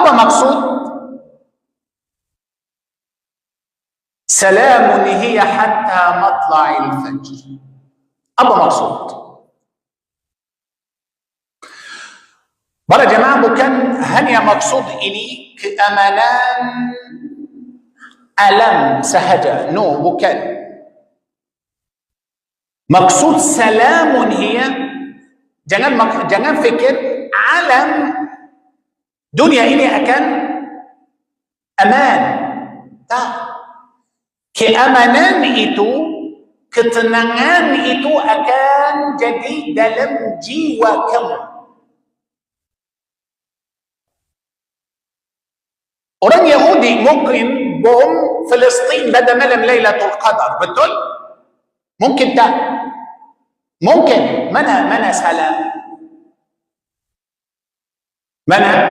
Apa maksud salamun hiya hatta matla'il fajr? Apa maksud? Para jemaah, bukan hanya maksud ini keamanan alam sahaja. No, bukan. Maksud salamun hiya, jangan fikir alam dunia ini akan aman. Tak. Keamanan itu, ketenangan itu akan jadi dalam jiwa kamu. Orang Yahudi mungkin bom Palestin pada malam Lailatul Qadar, betul? Mungkin tak? Mungkin. Mana salah? Mana?